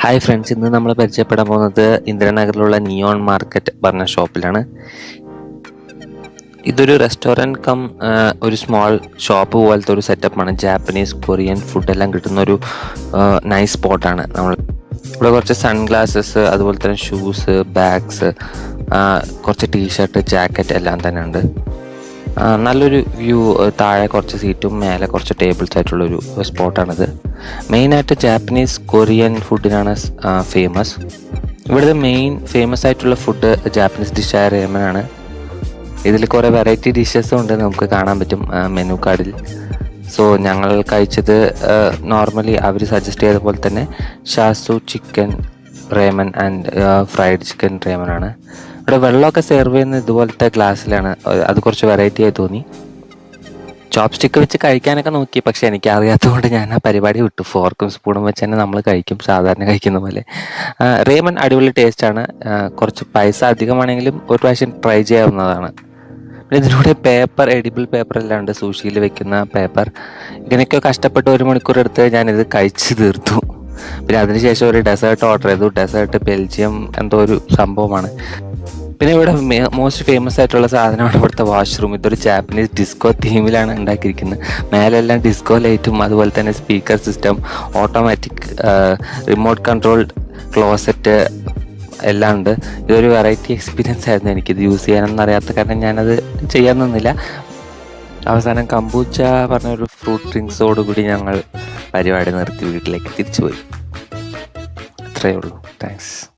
Hi friends, ഇന്ന് നമ്മൾ പരിചയപ്പെടാൻ പോകുന്നത് ഇന്ദിരാനഗറിലുള്ള നിയോൺ മാർക്കറ്റ് പറഞ്ഞ ഷോപ്പിലാണ്. ഇതൊരു റെസ്റ്റോറൻറ്റ് കം ഒരു സ്മോൾ ഷോപ്പ് പോലത്തെ ഒരു സെറ്റപ്പാണ്. ജാപ്പനീസ്, കൊറിയൻ ഫുഡ് എല്ലാം കിട്ടുന്ന ഒരു നൈസ് സ്പോട്ടാണ്. ഇവിടെ കുറച്ച് സൺഗ്ലാസസ്, അതുപോലെ തന്നെ ഷൂസ്, ബാഗ്സ്, കുറച്ച് ടീഷർട്ട്, ജാക്കറ്റ് എല്ലാം തന്നെ ഉണ്ട്. നല്ലൊരു വ്യൂ, താഴെ കുറച്ച് സീറ്റും മേലെ കുറച്ച് ടേബിൾസ് ആയിട്ടുള്ളൊരു സ്പോട്ടാണിത്. മെയിനായിട്ട് ജാപ്പനീസ്, കൊറിയൻ ഫുഡിനാണ് ഫേമസ്. ഇവിടുത്തെ മെയിൻ ഫേമസ് ആയിട്ടുള്ള ഫുഡ് ജാപ്പനീസ് ഡിഷായ റേമനാണ്. ഇതിൽ കുറേ വെറൈറ്റി ഡിഷസും ഉണ്ട്, നമുക്ക് കാണാൻ പറ്റും മെനു കാർഡിൽ. സോ ഞങ്ങൾ കഴിച്ചത് നോർമലി അവർ സജസ്റ്റ് ചെയ്ത പോലെ തന്നെ ഷാസു ചിക്കൻ റേമൻ ആൻഡ് ഫ്രൈഡ് ചിക്കൻ റേമനാണ്. ഇവിടെ വെള്ളമൊക്കെ സെർവ് ചെയ്യുന്നത് ഇതുപോലത്തെ ഗ്ലാസ്സിലാണ്. അത് കുറച്ച് വെറൈറ്റി ആയി തോന്നി. ചോപ്പ് സ്റ്റിക്ക് വെച്ച് കഴിക്കാനൊക്കെ നോക്കി, പക്ഷെ എനിക്ക് അറിയാത്തതുകൊണ്ട് ഞാൻ ആ പരിപാടി വിട്ടു. ഫോർക്കും സ്പൂണും വെച്ച് തന്നെ നമ്മൾ കഴിക്കും, സാധാരണ കഴിക്കുന്ന പോലെ. റേമൻ അടിപൊളി ടേസ്റ്റാണ്. കുറച്ച് പൈസ അധികമാണെങ്കിലും ഒരു പ്രാവശ്യം ട്രൈ ചെയ്യാവുന്നതാണ്. പിന്നെ ഇതിലൂടെ പേപ്പർ, എഡിബിൾ പേപ്പർ എല്ലാം ഉണ്ട്, സൂഷിയിൽ വെക്കുന്ന പേപ്പർ. ഇങ്ങനെയൊക്കെ കഷ്ടപ്പെട്ട് 1 മണിക്കൂർ എടുത്ത് ഞാനിത് കഴിച്ച് തീർത്തു. പിന്നെ അതിനുശേഷം ഒരു ഡെസേർട്ട് ഓർഡർ ചെയ്തു. ഡെസേർട്ട് ബെൽജിയം എന്തോ ഒരു സംഭവമാണ്. പിന്നെ ഇവിടെ മോസ്റ്റ് ഫേമസ് ആയിട്ടുള്ള സാധനമാണ് ഇവിടുത്തെ വാഷ്റൂം. ഇതൊരു ജാപ്പനീസ് ഡിസ്കോ തീമിലാണ് ഉണ്ടാക്കിയിരിക്കുന്നത്. മേലെല്ലാം ഡിസ്കോ ലൈറ്റും, അതുപോലെ തന്നെ speaker system, automatic remote controlled closet എല്ലാം ഉണ്ട്. ഇതൊരു വെറൈറ്റി എക്സ്പീരിയൻസ് ആയിരുന്നു. എനിക്കിത് യൂസ് ചെയ്യാനൊന്നും അറിയാത്ത കാരണം ഞാനത് ചെയ്യാൻ നിന്നില്ല. അവസാനം കമ്പൂച്ച പറഞ്ഞൊരു ഫ്രൂട്ട് ഡ്രിങ്ക്സോടുകൂടി ഞങ്ങൾ പരിപാടി നിർത്തി വീട്ടിലേക്ക് തിരിച്ചു പോയി. അത്രയേ ഉള്ളൂ. താങ്ക്സ്.